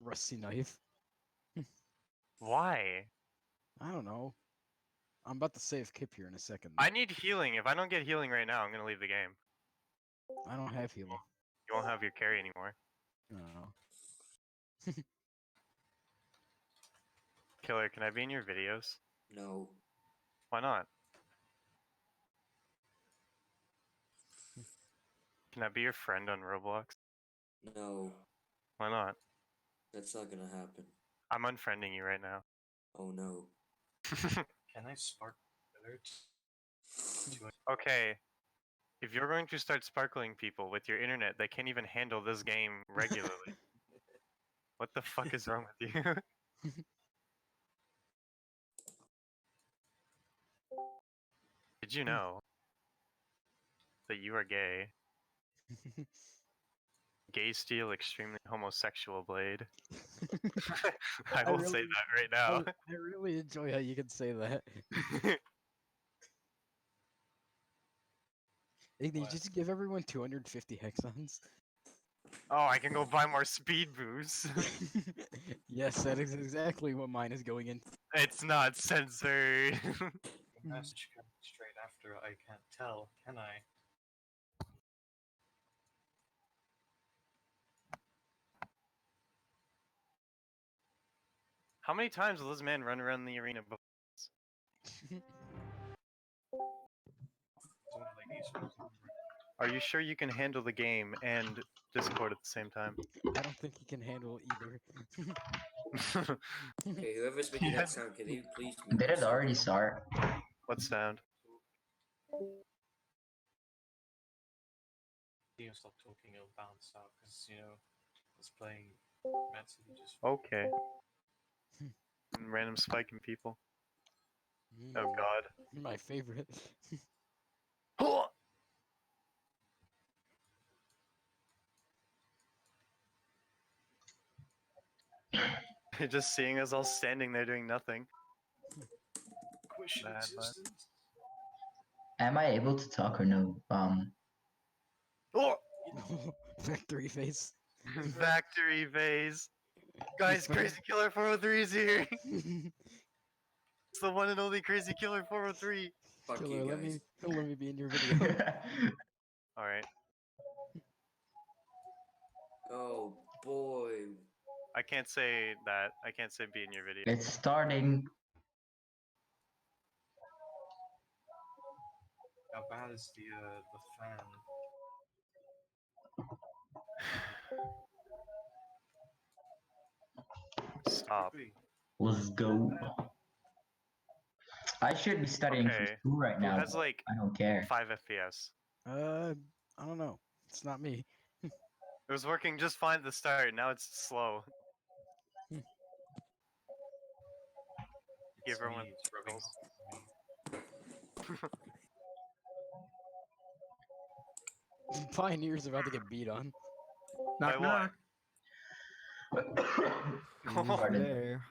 Rusty knife. Why? I don't know. I'm about to save Kip here in a second. I need healing. If I don't get healing right now, I'm gonna leave the game. I don't have healing. You won't have your carry anymore. No. Killer, can I be in your videos? No. Why not? Can I be your friend on Roblox? No. Why not? That's not gonna happen. I'm unfriending you right now. Oh no. Can I spark alerts? Okay. If you're going to start sparkling people with your internet, they can't even handle this game regularly. What the fuck is wrong with you? Did you know that you are gay? Gay steel, extremely homosexual blade. I will say that right now. I really enjoy how you can say that. Hey, they just give everyone 250 hexons. Oh, I can go buy more speed boosts. Yes, that is exactly what mine is going in. It's not censored. Message comes straight after. I can't tell, can I? How many times will this man run around the arena before? Are you sure you can handle the game and Discord at the same time? I don't think he can handle either. Okay, whoever's making that sound, can you please mute Did it yourself? already start? What sound? You stop talking, it'll bounce out because it's playing Mad City just. Okay. Random spiking people. Oh god. My favorite. You're just seeing us all standing there doing nothing. Question Bad, bad. existence. Am I able to talk or no? Oh! Factory face. Factory vase. Guys, Crazy Killer 403 is here. It's the one and only Crazy Killer 403. Fuck Killer, you let guys. me be in your video. Alright. Oh boy. I can't say that. I can't say be in your video. It's starting. How bad is the fan? Stop. Let's go. I should be studying for Okay. school right Who now. has but like I don't care. 5 FPS? I don't know. It's not me. It was working just fine at the start, now it's slow. Give everyone It's rubbing pickles. off on me. Pioneer's about to get beat on. By what? Pardon. There.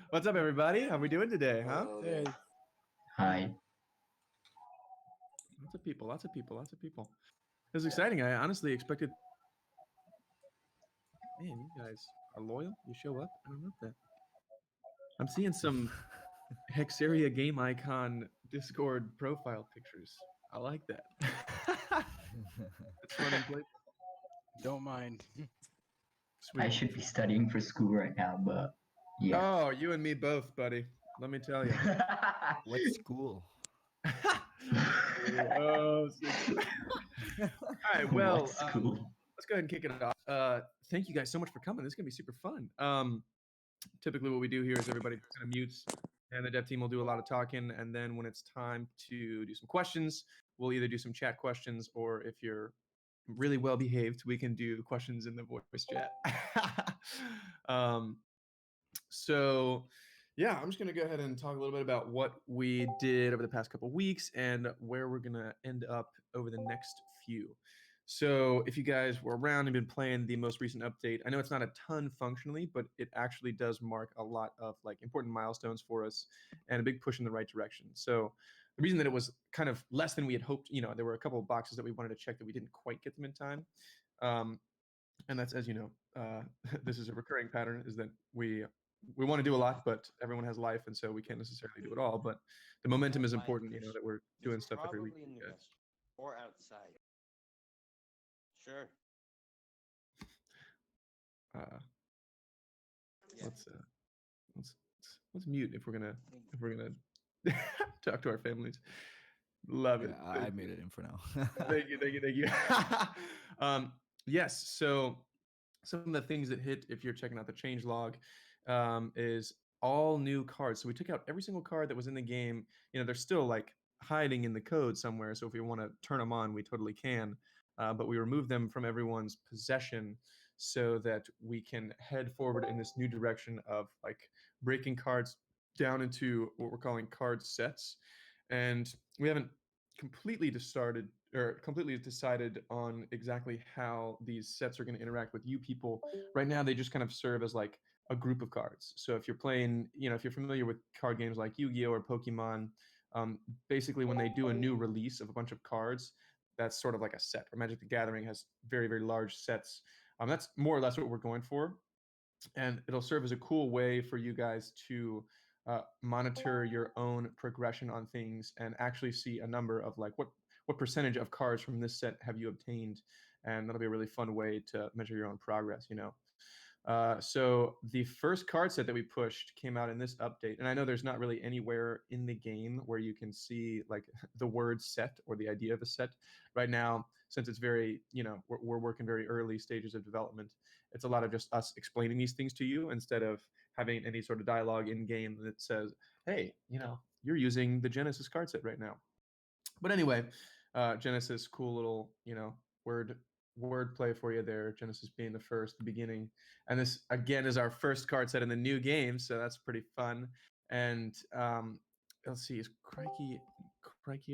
What's up, everybody? How we doing today, huh? Oh, Hey, Hi. Lots of people, lots of people, lots of people. It was exciting. I honestly expected. Man, you guys are loyal. You show up. I love that. I'm seeing some Hexaria game icon Discord profile pictures. I like that. It's fun and play. don't mind. I should be studying for school right now, but yeah. Oh, you and me both, buddy. Let me tell you. What school? Oh, all right. Well, What school? let's go ahead and kick it off. Thank you guys so much for coming. This is gonna be super fun. Typically, what we do here is everybody kind of mutes, and the dev team will do a lot of talking. And then when it's time to do some questions, we'll either do some chat questions, or if you're really well behaved, we can do questions in the voice chat. So yeah, I'm just gonna go ahead and talk a little bit about what we did over the past couple weeks and where we're gonna end up over the next few. So if you guys were around and been playing the most recent update, I know it's not a ton functionally, but it actually does mark a lot of like important milestones for us and a big push in the right direction. So the reason that it was kind of less than we had hoped, there were a couple of boxes that we wanted to check that we didn't quite get them in time. and that's, as you know, this is a recurring pattern, is that we want to do a lot, but everyone has life, and so we can't necessarily do it all. But the momentum is important, that we're doing stuff every week. Probably in the restaurant or outside. Sure. Uh, Yeah. let's mute if we're gonna talk to our families. Love it. Yeah, I made it in for now. Thank you. Yes. So some of the things that hit if you're checking out the change log is all new cards. So we took out every single card that was in the game. They're still like hiding in the code somewhere. So if we want to turn them on, we totally can. But we removed them from everyone's possession so that we can head forward in this new direction of like breaking cards down into what we're calling card sets. And we haven't completely decided on exactly how these sets are going to interact with you people. Right now they just kind of serve as like a group of cards. So if you're playing, if you're familiar with card games like Yu-Gi-Oh or Pokemon, basically when they do a new release of a bunch of cards, that's sort of like a set. Or Magic the Gathering has very, very large sets. That's more or less what we're going for, and it'll serve as a cool way for you guys to monitor your own progression on things and actually see a number of like what percentage of cards from this set have you obtained, and that'll be a really fun way to measure your own progress. So the first card set that we pushed came out in this update, and I know there's not really anywhere in the game where you can see like the word set or the idea of a set right now, since it's very, we're working very early stages of development. It's a lot of just us explaining these things to you instead of having any sort of dialogue in game that says, hey, you're using the Genesis card set right now. But anyway, Genesis, cool little, word play for you there. Genesis being the beginning. And this again is our first card set in the new game, so that's pretty fun. And let's see, is Crikey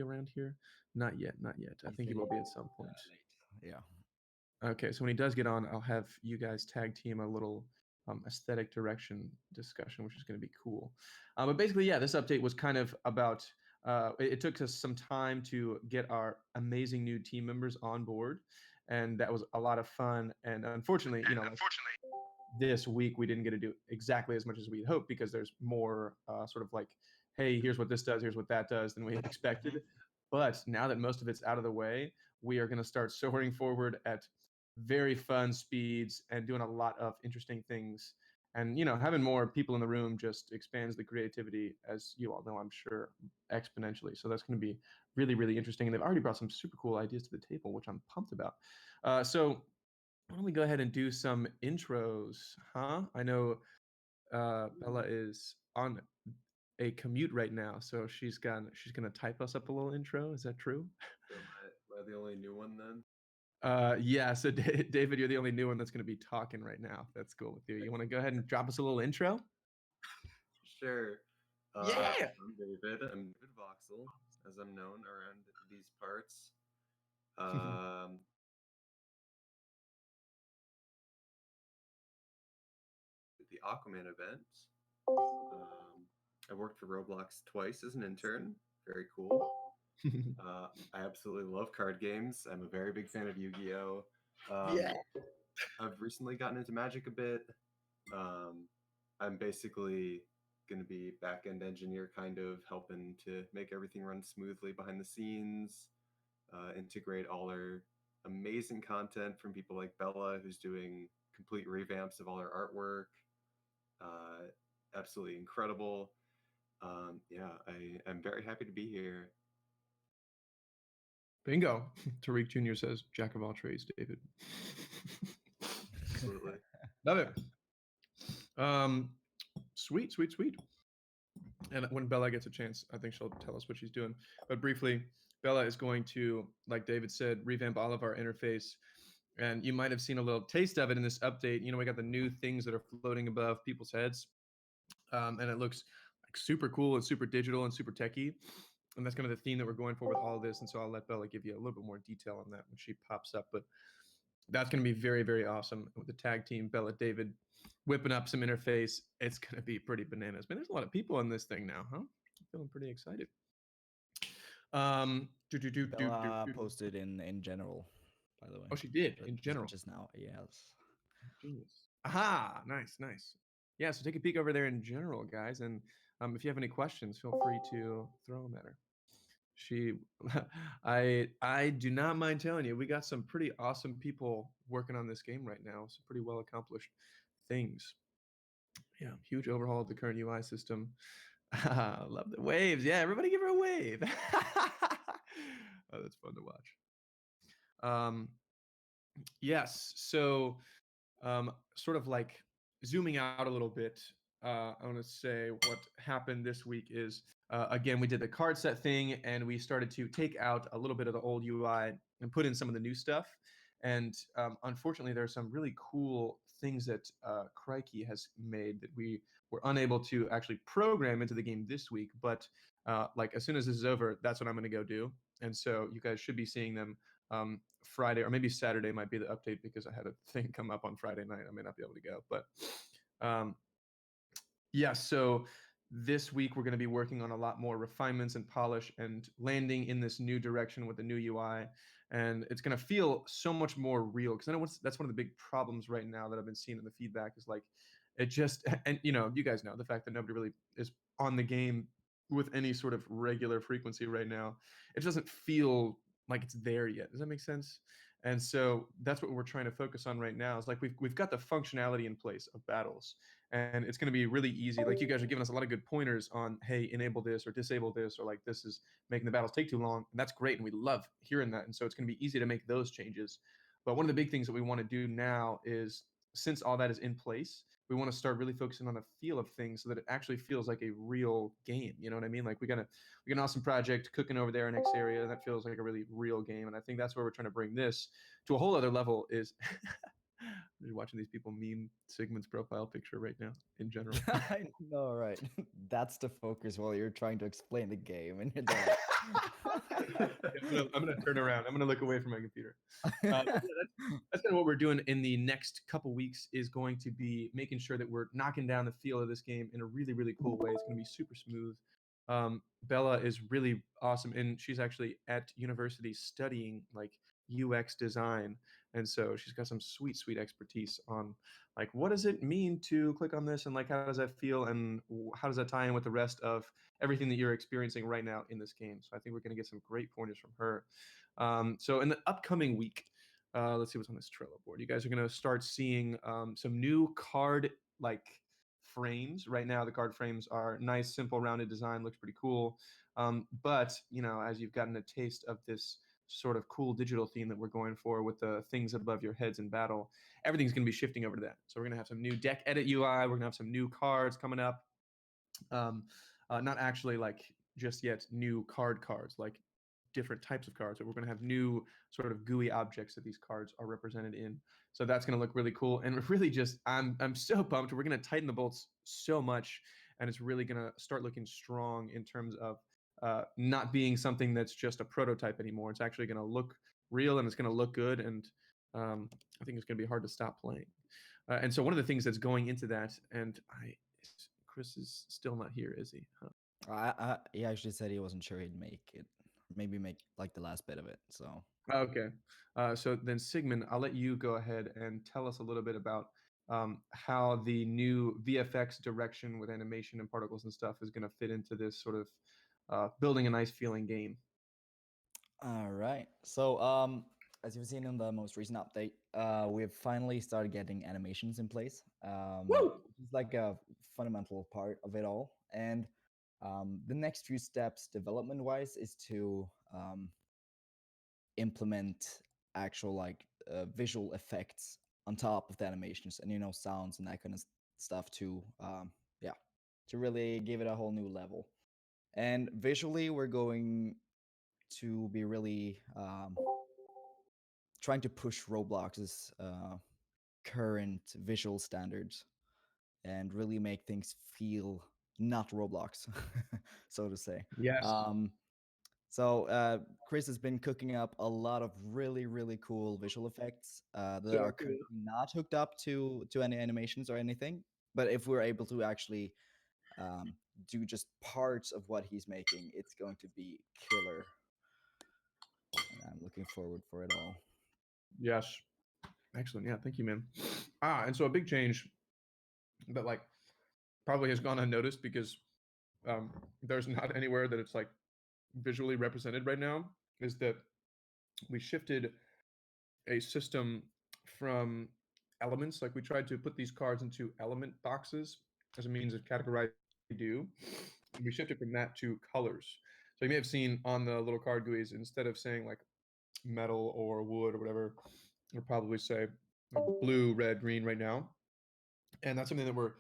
around here? Not yet. I think he will be at some point. Yeah. Okay, so when he does get on, I'll have you guys tag team a little aesthetic direction discussion, which is going to be cool. But basically, yeah, this update was kind of about. It took us some time to get our amazing new team members on board, and that was a lot of fun. And unfortunately, this week we didn't get to do exactly as much as we'd hoped because there's more sort of like, hey, here's what this does, here's what that does than we expected. But now that most of it's out of the way, we are going to start soaring forward at very fun speeds and doing a lot of interesting things. And having more people in the room just expands the creativity, as you all know, I'm sure, exponentially. So that's going to be really, really interesting. And they've already brought some super cool ideas to the table, which I'm pumped about. So why don't we go ahead and do some intros, huh? I know Bella is on a commute right now, so she's gonna type us up a little intro. Is that true? So am I the only new one then? Yeah. So David, you're the only new one that's going to be talking right now. That's cool with you. You want to go ahead and drop us a little intro? Sure. Yeah. I'm David. I'm David Voxel, as I'm known around these parts. The Aquaman event. I worked for Roblox twice as an intern. Very cool. I absolutely love card games. I'm a very big fan of Yu-Gi-Oh! Yeah. I've recently gotten into Magic a bit. I'm basically going to be back-end engineer, kind of helping to make everything run smoothly behind the scenes, integrate all our amazing content from people like Bella, who's doing complete revamps of all our artwork. Absolutely incredible. Yeah, I'm very happy to be here. Bingo. Tariq Jr. says, Jack of all trades, David. Absolutely. Love it. Sweet. And when Bella gets a chance, I think she'll tell us what she's doing. But briefly, Bella is going to, like David said, revamp all of our interface. And you might have seen a little taste of it in this update. We got the new things that are floating above people's heads. And it looks like super cool and super digital and super techy. And that's kind of the theme that we're going for with all of this. And so I'll let Bella give you a little bit more detail on that when she pops up. But that's going to be very, very awesome with the tag team, Bella, David, whipping up some interface. It's going to be pretty bananas. Man, there's a lot of people on this thing now, huh? I'm feeling pretty excited. Bella posted in general, by the way. Oh, she did in general. Just now, yes. Genius. Aha! Nice, nice. Yeah, so take a peek over there in general, guys, and if you have any questions, feel free to throw them at her. She, I do not mind telling you, we got some pretty awesome people working on this game right now. Some pretty well accomplished things. Yeah, huge overhaul of the current UI system. Love the waves. Yeah, everybody give her a wave. Oh, that's fun to watch. Yes, so sort of like zooming out a little bit, I want to say what happened this week is again, we did the card set thing and we started to take out a little bit of the old UI and put in some of the new stuff. And unfortunately, there are some really cool things that Crikey has made that we were unable to actually program into the game this week. But like as soon as this is over, that's what I'm going to go do. And so you guys should be seeing them Friday or maybe Saturday might be the update because I had a thing come up on Friday night. I may not be able to go, but yeah, so this week we're going to be working on a lot more refinements and polish and landing in this new direction with the new UI. And it's going to feel so much more real because I know that's one of the big problems right now that I've been seeing in the feedback is like it just, and you know, you guys know the fact that nobody really is on the game with any sort of regular frequency right now. It doesn't feel like it's there yet. Does that make sense? And so that's what we're trying to focus on right now. Is like we've got the functionality in place of battles, and it's going to be really easy. Like you guys are giving us a lot of good pointers on, hey, enable this or disable this, or like this is making the battles take too long. And that's great, and we love hearing that. And so it's going to be easy to make those changes. But one of the big things that we want to do now is, since all that is in place, we want to start really focusing on the feel of things so that it actually feels like a real game. You know what I mean? Like we got an awesome project cooking over there in X area that feels like a really real game. And I think that's where we're trying to bring this to a whole other level. Is you're watching these people meme Sigmund's profile picture right now in general. I know, right? That's the focus while you're trying to explain the game, and you're there. I'm gonna turn around. I'm gonna look away from my computer. Yeah, that's kind of what we're doing in the next couple weeks. Is going to be making sure that we're knocking down the feel of this game in a really, really cool way. It's going to be super smooth. Bella is really awesome, and she's actually at university studying like UX design, and so she's got some sweet, sweet expertise on like what does it mean to click on this, and like how does that feel, and how does that tie in with the rest of everything that you're experiencing right now in this game. So I think we're going to get some great pointers from her. So in the upcoming week, let's see what's on this Trello board. You guys are going to start seeing some new card like frames. Right now, the card frames are nice, simple, rounded design. Looks pretty cool. But you know, as you've gotten a taste of this sort of cool digital theme that we're going for with the things above your heads in battle, everything's going to be shifting over to that. So we're going to have some new deck edit UI. We're going to have some new cards coming up. Not actually like just yet new cards, like different types of cards, but we're going to have new sort of GUI objects that these cards are represented in. So that's going to look really cool. And really just, I'm so pumped. We're going to tighten the bolts so much, and it's really going to start looking strong in terms of not being something that's just a prototype anymore. It's actually going to look real and it's going to look good. And I think it's going to be hard to stop playing. And so one of the things that's going into that, and Chris is still not here, is he? Huh? He actually said he wasn't sure he'd make it. Maybe make like the last bit of it. So Okay. So then, Sigmund, I'll let you go ahead and tell us a little bit about how the new VFX direction with animation and particles and stuff is going to fit into this sort of building a nice feeling game. all right. So as you've seen in the most recent update, we've finally started getting animations in place. Woo! It's like a fundamental part of it all. And the next few steps, development-wise, is to implement actual like visual effects on top of the animations, and sounds and that kind of stuff to yeah, to really give it a whole new level. And visually, we're going to be really trying to push Roblox's current visual standards and really make things feel not Roblox, so to say. Yes. So Chris has been cooking up a lot of really, really cool visual effects that So are cool. currently not hooked up to any animations or anything. But if we're able to actually do just parts of what he's making, it's going to be killer. And I'm looking forward for it all. Yes. Excellent. Yeah, thank you, man. And so a big change that like probably has gone unnoticed because there's not anywhere that it's like visually represented right now is that we shifted a system from elements. Like we tried to put these cards into element boxes as a means of categorizing what we do. And we shifted from that to colors. So you may have seen on the little card GUIs, instead of saying like metal or wood or whatever, we'll probably say like blue, red, green right now. And that's something that we're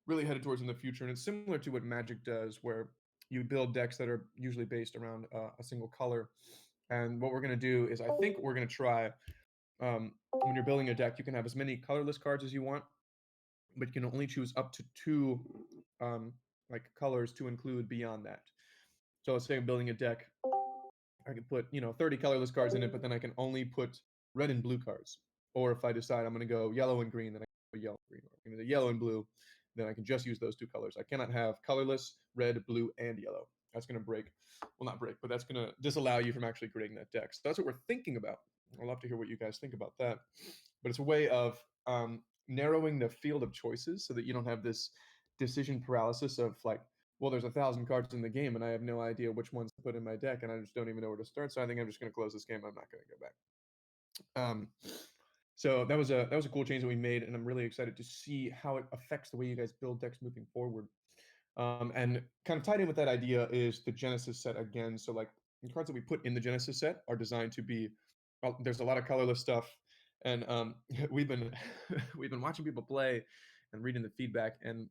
really headed towards in the future. And it's similar to what Magic does, where you build decks that are usually based around a single color. And what we're going to do is, I think we're going to try when you're building a deck, you can have as many colorless cards as you want, but you can only choose up to two like colors to include beyond that. So let's say I'm building a deck, I can put 30 colorless cards in it, but then I can only put red and blue cards. Or if I decide I'm going to go yellow and green, then I can go yellow and green. Or I'm going to yellow and blue, then I can just use those two colors. I cannot have colorless, red, blue, and yellow. That's going to break, well, not break, but that's going to disallow you from actually creating that deck. So that's what we're thinking about. I'd love to hear what you guys think about that. But it's a way of narrowing the field of choices so that you don't have this decision paralysis of like, well, there's 1,000 cards in the game and I have no idea which ones to put in my deck and I just don't even know where to start. So I think I'm just going to close this game. I'm not going to go back. So that was a cool change that we made, and I'm really excited to see how it affects the way you guys build decks moving forward. And kind of tied in with that idea is the Genesis set again. So like the cards that we put in the Genesis set are designed to be, well, there's a lot of colorless stuff, and we've been we've been watching people play and reading the feedback, and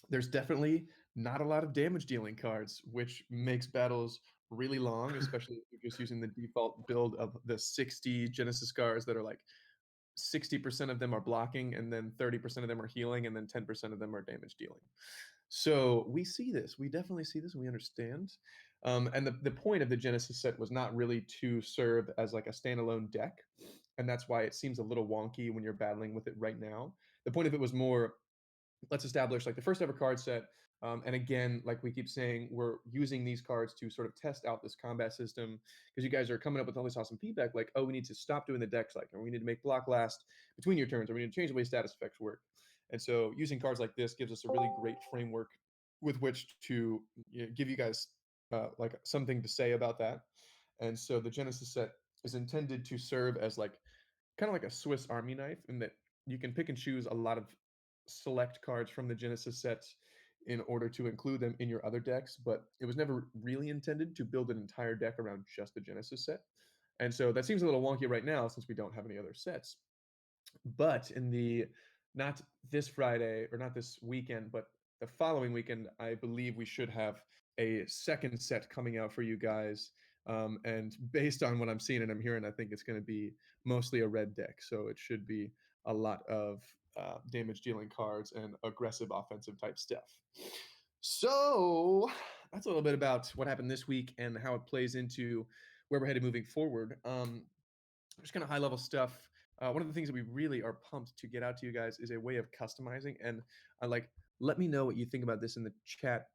there's definitely not a lot of damage dealing cards, which makes battles really long, especially if you're just using the default build of the 60 Genesis cards that are like 60% of them are blocking, and then 30% of them are healing, and then 10% of them are damage dealing. So we see this. We definitely see this, and we understand. And the point of the Genesis set was not really to serve as like a standalone deck, and that's why it seems a little wonky when you're battling with it right now. The point of it was more, let's establish like the first ever card set. And again, like we keep saying, we're using these cards to sort of test out this combat system because you guys are coming up with all this awesome feedback like, oh, we need to stop doing the deck cycle, or we need to make block last between your turns, or we need to change the way status effects work. And so using cards like this gives us a really great framework with which to give you guys like something to say about that. And so the Genesis set is intended to serve as like kind of like a Swiss Army knife in that you can pick and choose a lot of select cards from the Genesis sets in order to include them in your other decks, but it was never really intended to build an entire deck around just the Genesis set. And so that seems a little wonky right now since we don't have any other sets. But in the not this Friday or not this weekend, but the following weekend, I believe we should have a second set coming out for you guys. And based on what I'm seeing and I'm hearing, I think it's going to be mostly a red deck. So it should be a lot of damage dealing cards and aggressive offensive type stuff. So that's a little bit about what happened this week and how it plays into where we're headed moving forward. Just kind of high level stuff. One of the things that we really are pumped to get out to you guys is a way of customizing. And let me know what you think about this in the chat,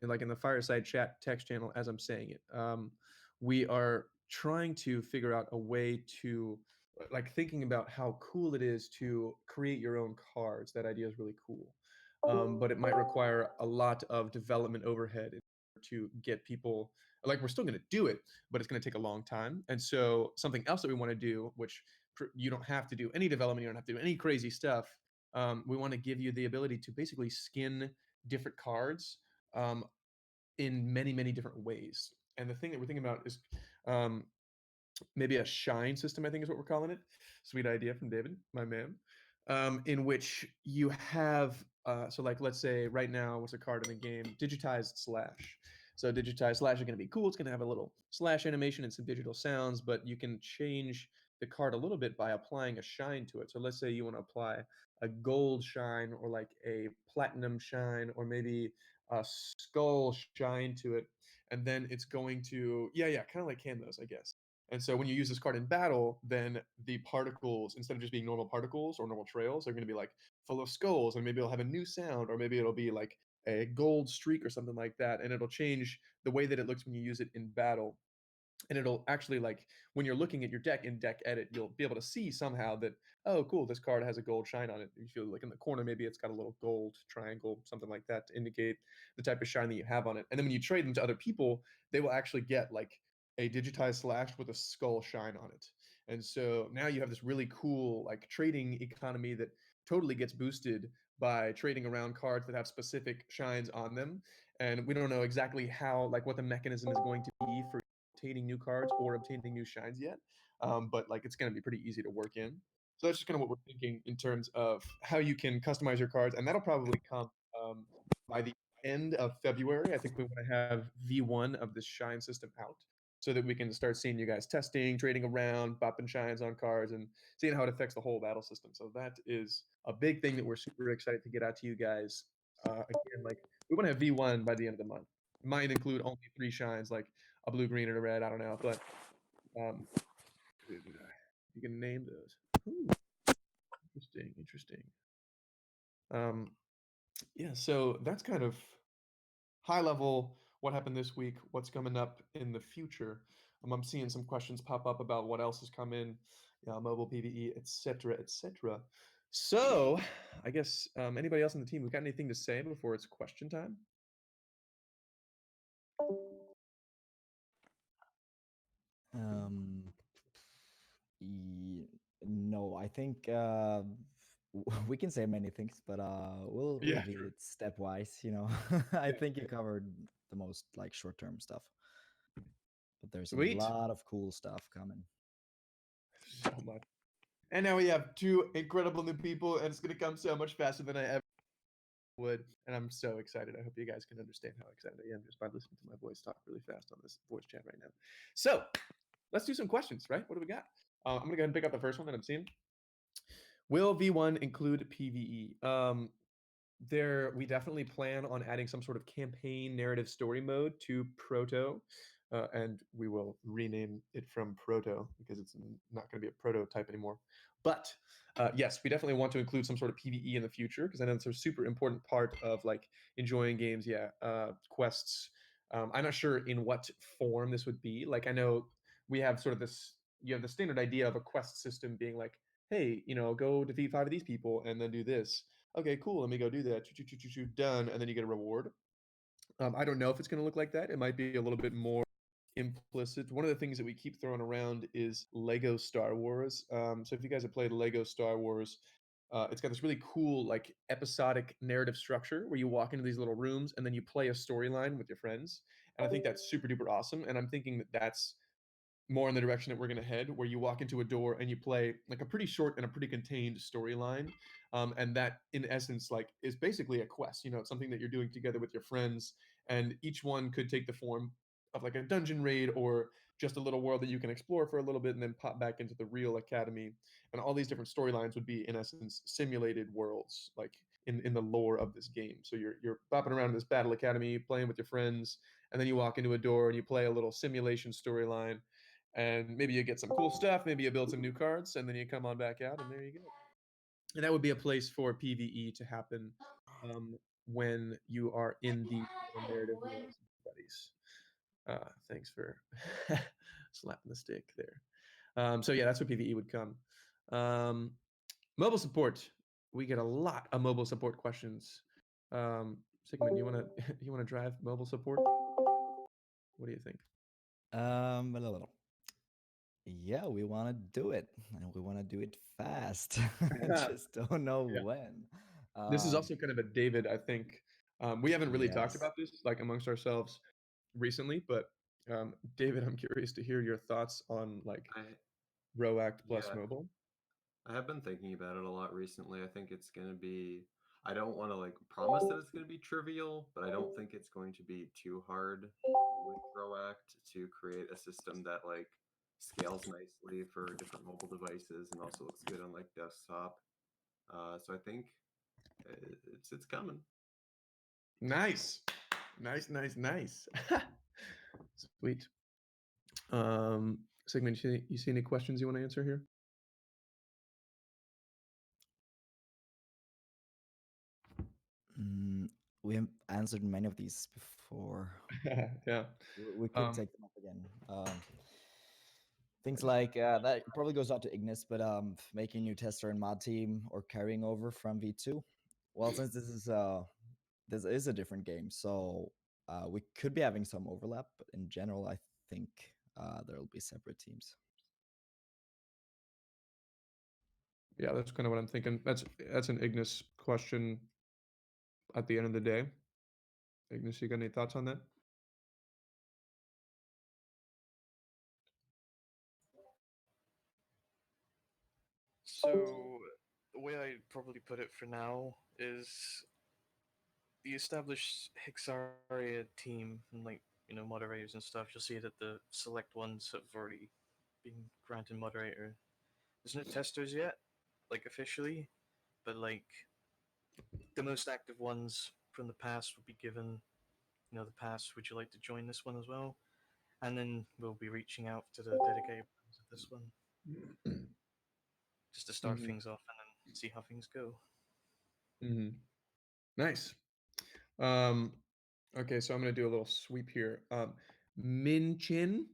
like in the Fireside chat text channel as I'm saying it. We are trying to figure out a way to like thinking about how cool it is to create your own cards. That idea is really cool. But it might require a lot of development overhead in order to get people, like we're still going to do it, but it's going to take a long time. And so something else that we want to do, which you don't have to do any development, you don't have to do any crazy stuff. We want to give you the ability to basically skin different cards in many, many different ways. And the thing that we're thinking about is um, maybe a shine system, I think is what we're calling it. Sweet idea from David, my man. In which you have, so like let's say right now, what's a card in the game? Digitized Slash. So digitized Slash is going to be cool. It's going to have a little slash animation and some digital sounds, but you can change the card a little bit by applying a shine to it. So let's say you want to apply a gold shine or like a platinum shine or maybe a skull shine to it. And then it's going to, yeah, kind of like Canvas, I guess. And so when you use this card in battle, then the particles, instead of just being normal particles or normal trails, are going to be like full of skulls, and maybe it'll have a new sound, or maybe it'll be like a gold streak or something like that, and it'll change the way that it looks when you use it in battle. and it'll actually, like, when you're looking at your deck in deck edit, you'll be able to see somehow that, oh cool, this card has a gold shine on it. You feel like in the corner maybe it's got a little gold triangle, something like that, to indicate the type of shine that you have on it. And then when you trade them to other people, they will actually get like a digitized slash with a skull shine on it. And so now you have this really cool like trading economy that totally gets boosted by trading around cards that have specific shines on them. And we don't know exactly how, like, what the mechanism is going to be for obtaining new cards or obtaining new shines yet. But like, it's going to be pretty easy to work in. So that's just kind of what we're thinking in terms of how you can customize your cards, and that'll probably come by the end of February. I think we want to have V1 of this shine system out so that we can start seeing you guys testing, trading around, bopping shines on cards, and seeing how it affects the whole battle system. So that is a big thing that we're super excited to get out to you guys. Again, like, we want to have V1 by the end of the month. It might include only 3 shines, like a blue, green, and a red. I don't know, but you can name those. Ooh, interesting. Yeah, so that's kind of high level what happened this week, what's coming up in the future. I'm seeing some questions pop up about what else has come in, mobile PvE, etc., etc. So, I guess anybody else on the team, we got anything to say before it's question time? No, I think we can say many things, but we'll Yeah, do sure. it stepwise. I think you covered the most like short-term stuff, but there's Sweet. a lot of cool stuff coming. So much. And now we have 2 incredible new people, and it's going to come so much faster than I ever would. And I'm so excited. I hope you guys can understand how excited I am just by listening to my voice talk really fast on this voice chat right now. So let's do some questions, right? What do we got? I'm going to go ahead and pick up the first one that I'm seeing. Will V1 include PvE? We definitely plan on adding some sort of campaign narrative story mode to Proto, and we will rename it from Proto because it's not going to be a prototype anymore. But yes, we definitely want to include some sort of PvE in the future because I know it's a super important part of like enjoying games. Yeah, quests. I'm not sure in what form this would be. Like, I know we have sort of this. You have the standard idea of a quest system being like, hey, go defeat 5 of these people and then do this. Okay, cool. Let me go do that. Done, and then you get a reward. I don't know if it's going to look like that. It might be a little bit more implicit. One of the things that we keep throwing around is Lego Star Wars. So if you guys have played Lego Star Wars, it's got this really cool like episodic narrative structure where you walk into these little rooms and then you play a storyline with your friends. And I think that's super duper awesome. And I'm thinking that that's more in the direction that we're going to head, where you walk into a door and you play like a pretty short and a pretty contained storyline, and that in essence like is basically a quest. It's something that you're doing together with your friends, and each one could take the form of like a dungeon raid or just a little world that you can explore for a little bit and then pop back into the real academy. And all these different storylines would be in essence simulated worlds, like in the lore of this game. So you're bopping around in this battle academy playing with your friends, and then you walk into a door and you play a little simulation storyline, and maybe you get some cool stuff, maybe you build some new cards, and then you come on back out, and there you go. And that would be a place for PvE to happen when you are in the narrative worlds and buddies. Thanks for slapping the stick there. So yeah, that's where PvE would come. Mobile support. We get a lot of mobile support questions. Sigmund, you wanna drive mobile support? What do you think? A little. Yeah, we want to do it, and we want to do it fast. I just don't know Yeah. when. This is also kind of a David, I think. We haven't really talked Yes. about this like amongst ourselves recently, but David, I'm curious to hear your thoughts on like I Roact plus yeah, mobile. I have been thinking about it a lot recently. I think it's going to be, I don't want to like promise that it's going to be trivial, but I don't think it's going to be too hard with Proact to create a system that like scales nicely for different mobile devices and also looks good on like desktop. So I think it's coming. Nice. Nice. Sweet. Sigmund, you see any questions you want to answer here? we have answered many of these before. Yeah. We could Um, take them up again. Things like that probably goes out to Ignis, but making new tester and mod team or carrying over from V2. Well, since this is a different game, so we could be having some overlap, but in general, I think there'll be separate teams. yeah, that's kind of what I'm thinking. That's an Ignis question at the end of the day. Ignis, you got any thoughts on that? So the way I'd probably put it for now is the established Hixaria team and moderators and stuff. You'll see that the select ones have already been granted moderator. There's no testers yet, officially, but the most active ones from the past will be given, the pass. Would you like to join this one as well? And then we'll be reaching out to the dedicated members of this one just to start Mhm. things off and then see how things go. Mm-hmm. Nice. Um, okay, so I'm gonna do a little sweep here. Min Chin,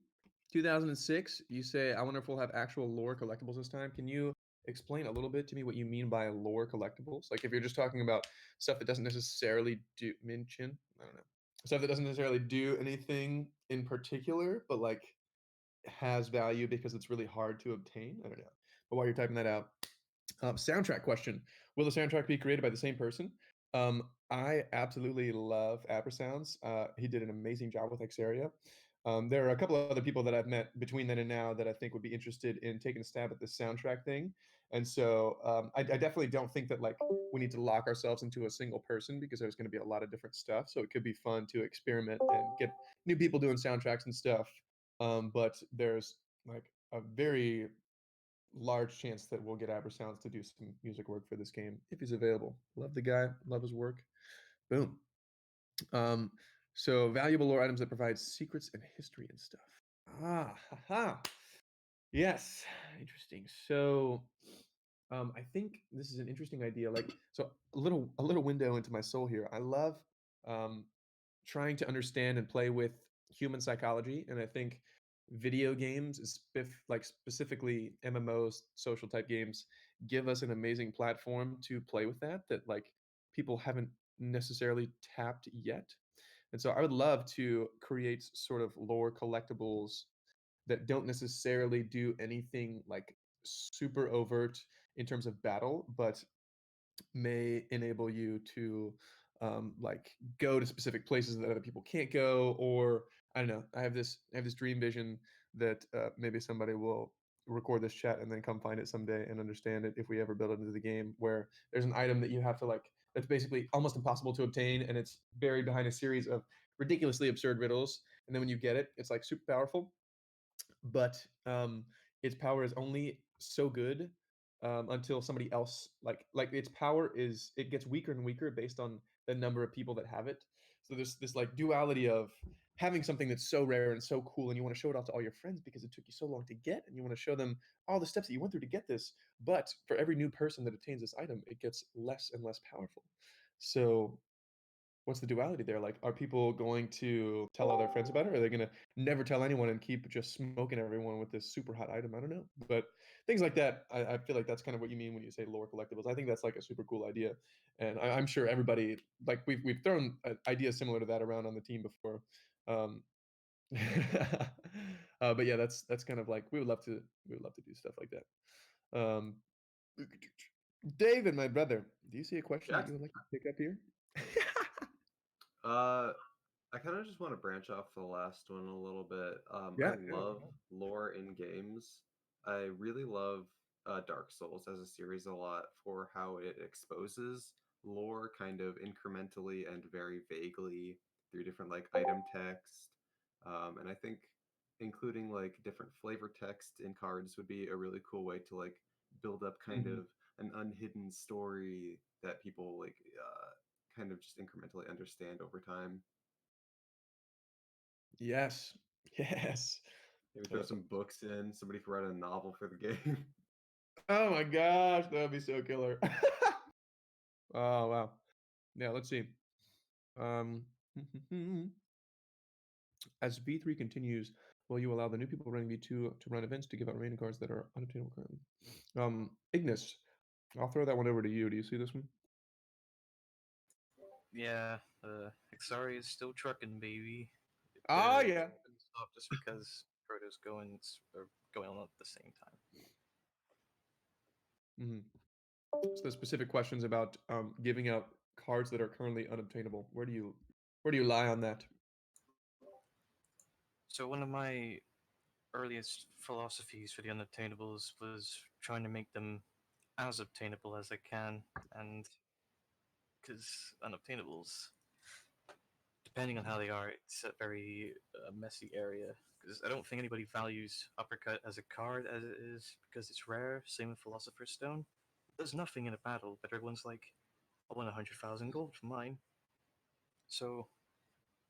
2006. You say, I wonder if we'll have actual lore collectibles this time. Can you explain a little bit to me what you mean by lore collectibles? Like if you're just talking about stuff that doesn't necessarily do Min Chin, I don't know. Stuff that doesn't necessarily do anything in particular, but like has value because it's really hard to obtain. I don't know. But while you're typing that out, soundtrack question: will the soundtrack be created by the same person? I absolutely love Sounds. He did an amazing job with Xeria. There are a couple of other people that I've met between then and now that I think would be interested in taking a stab at this soundtrack thing. And so I definitely don't think that like we need to lock ourselves into a single person because there's going to be a lot of different stuff. So it could be fun to experiment and get new people doing soundtracks and stuff. But there's like a very large chance that we'll get Sounds to do some music work for this game if he's available. Love the guy, love his work. Boom. Um, so valuable lore items that provide secrets and history and stuff. Haha. Yes, interesting. So, I think this is an interesting idea. Like, so a little window into my soul here. I love um, trying to understand and play with human psychology, and I think video games, like specifically MMOs, social type games, give us an amazing platform to play with that like people haven't necessarily tapped yet. And so I would love to create sort of lore collectibles that don't necessarily do anything like super overt in terms of battle, but may enable you to like go to specific places that other people can't go, or I don't know. I have this dream vision that maybe somebody will record this chat and then come find it someday and understand it if we ever build it into the game, where there's an item that you have to like that's basically almost impossible to obtain, and it's buried behind a series of ridiculously absurd riddles, and then when you get it, it's like super powerful, but its power is only so good until somebody else like its power is it gets weaker and weaker based on the number of people that have it. So there's this like duality of having something that's so rare and so cool, and you want to show it off to all your friends because it took you so long to get, and you want to show them all the steps that you went through to get this. But for every new person that obtains this item, it gets less and less powerful. So what's the duality there? Like, are people going to tell all their friends about it? Or are they going to never tell anyone and keep just smoking everyone with this super hot item? I don't know. But things like that, I feel like that's kind of what you mean when you say lore collectibles. I think that's like a super cool idea. And I'm sure everybody, like, we've thrown ideas similar to that around on the team before. Um, but yeah, that's kind of like we would love to do stuff like that. David, my brother, do you see a question Yeah. that you would like to pick up here? I kind of just want to branch off the last one a little bit. Yeah, I love lore in games. I really love Dark Souls as a series a lot for how it exposes lore kind of incrementally and very vaguely through different like item text. And I think including like different flavor text in cards would be a really cool way to like build up kind Mhm. of an unhidden story that people like kind of just incrementally understand over time. Yes. Yes. Maybe I throw love it. some books in. Somebody could write a novel for the game. Oh my gosh, that would be so killer. Oh wow. Yeah, let's see. Um, as V3 continues, will you allow the new people running V2 to run events to give out remaining cards that are unobtainable currently? Ignis, I'll throw that one over to you. Do you see this one? Yeah, Hexari is still trucking, baby. Ah, yeah. Couldn't stop just because Proto's going on at the same time. Mm-hmm. So the specific questions about giving out cards that are currently unobtainable. Where do you lie on that? So one of my earliest philosophies for the unobtainables was trying to make them as obtainable as I can, and because unobtainables, depending on how they are, it's a very messy area. Because I don't think anybody values Uppercut as a card as it is because it's rare. Same with Philosopher's Stone. There's nothing in a battle, but everyone's like, I want 100,000 gold for mine. So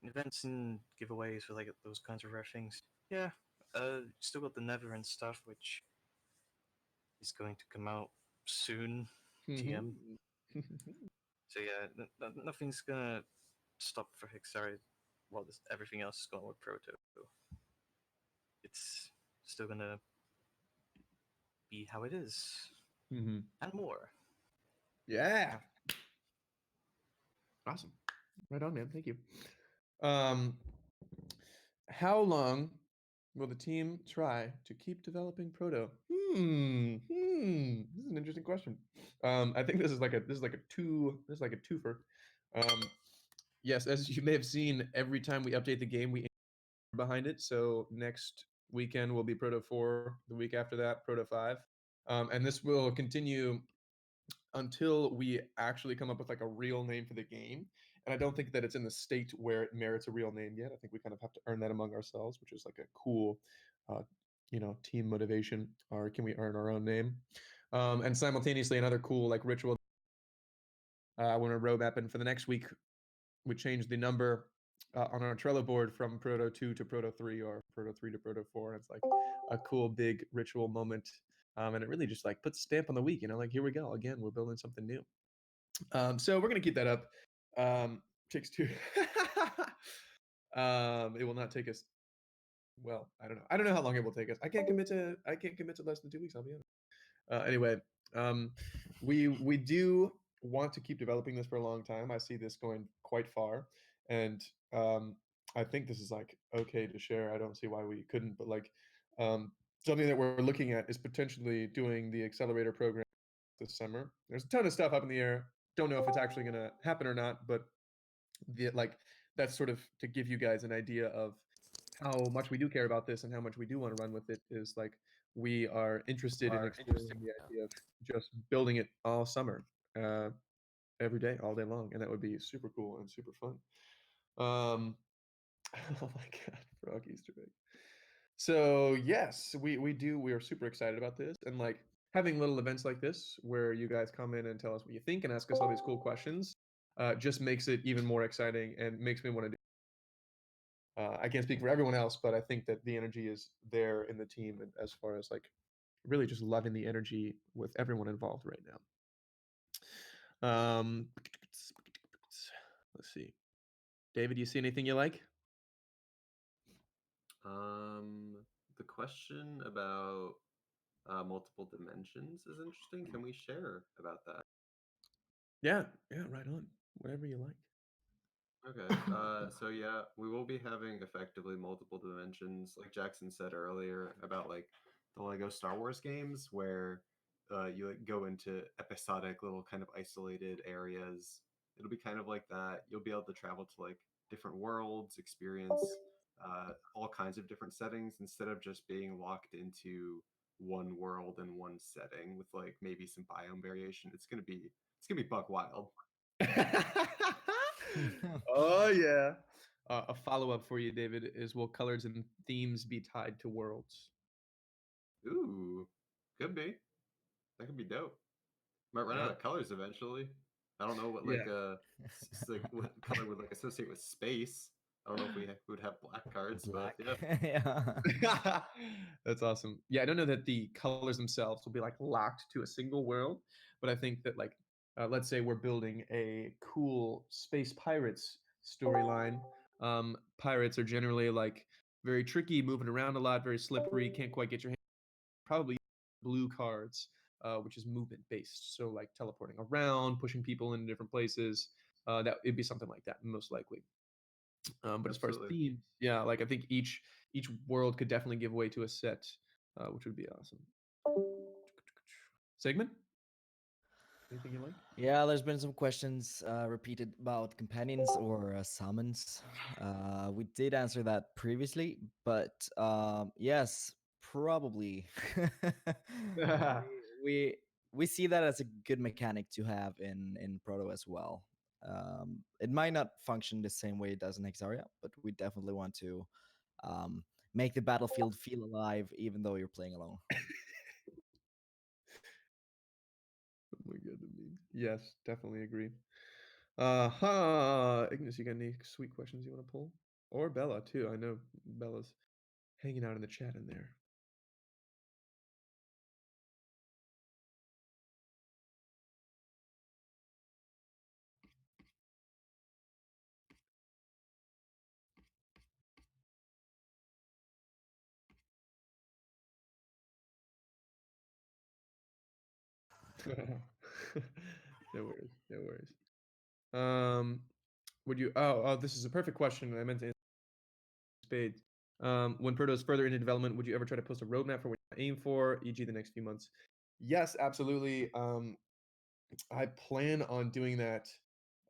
events and giveaways for like those kinds of rare things. Yeah, still got the Neverend stuff, which is going to come out soon. TM. So yeah, nothing's gonna stop for Hexari while everything else is going with Proto. It's still gonna be how it is, Mm-hmm. and more. Yeah. Awesome. Right on, man. Thank you. Um, how long will the team try to keep developing Proto? This is an interesting question. I think this is like a twofer. Yes, as you may have seen, every time we update the game, we behind it. So next weekend will be Proto 4. The week after that, Proto 5, and this will continue until we actually come up with like a real name for the game. And I don't think that it's in the state where it merits a real name yet. I think we kind of have to earn that among ourselves, which is like a cool, uh, team motivation. Or can we earn our own name? And simultaneously, another cool like ritual. I want to roadmap, and for the next week, we change the number on our Trello board from Proto 2 to Proto 3 or Proto 3 to Proto 4. And it's like a cool big ritual moment. And it really just like puts a stamp on the week, like here we go again, we're building something new. So we're gonna keep that up. Takes two. It will not take us. Well, I don't know. I don't know how long it will take us. I can't commit to less than 2 weeks. I'll be honest. Anyway, we do want to keep developing this for a long time. I see this going quite far, and I think this is like okay to share. I don't see why we couldn't, but like something that we're looking at is potentially doing the accelerator program this summer. There's a ton of stuff up in the air. Don't know if it's actually going to happen or not, but that's sort of to give you guys an idea of how much we do care about this and how much we do want to run with it. Is like we are interested in exploring the idea of just building it all summer, every day, all day long, and that would be super cool and super fun. Oh my god, frog Easter egg. So yes, we are super excited about this, and like having little events like this where you guys come in and tell us what you think and ask us all these cool questions, just makes it even more exciting and makes me want to do. I can't speak for everyone else, but I think that the energy is there in the team, and as far as like really just loving the energy with everyone involved right now. Let's see, David, you see anything you like? The question about multiple dimensions is interesting. Can we share about that? Yeah, right on. Whatever you like. Okay. So yeah, we will be having effectively multiple dimensions, like Jackson said earlier about like the Lego Star Wars games, where you like go into episodic little kind of isolated areas. It'll be kind of like that. You'll be able to travel to like different worlds, experience all kinds of different settings instead of just being locked into one world and one setting with like maybe some biome variation. It's gonna be buck wild. Oh yeah. A follow up for you, David, is will colors and themes be tied to worlds? Ooh, could be. That could be dope. Might run out Yeah. of colors eventually. I don't know what Yeah. like what color would like associate with space. I don't know if would have black cards, Black. but yeah. Yeah. That's awesome. Yeah, I don't know that the colors themselves will be like locked to a single world, but I think that like let's say we're building a cool space pirates storyline. Pirates are generally like very tricky, moving around a lot, very slippery, can't quite get your hand. Probably blue cards, which is movement based. So like teleporting around, pushing people into different places. That it'd be something like that, most likely. But as far as Absolutely. themes, yeah, like I think each world could definitely give way to a set, which would be awesome. Segment? Anything you like? Yeah, there's been some questions repeated about companions or summons. We did answer that previously, but yes, probably. we we see that as a good mechanic to have in Proto as well. It might not function the same way it does in Hexaria, but we definitely want to um, make the battlefield feel alive, even though you're playing alone. Oh my god, yes, definitely agree. Ignis, you got any sweet questions you want to pull? Or Bella too. I know Bella's hanging out in the chat in there. No worries, no worries. Would you? Oh, this is a perfect question. I meant to answer spades. When Proto is further into development, would you ever try to post a roadmap for what you aim for, e.g., the next few months? Yes, absolutely. I plan on doing that.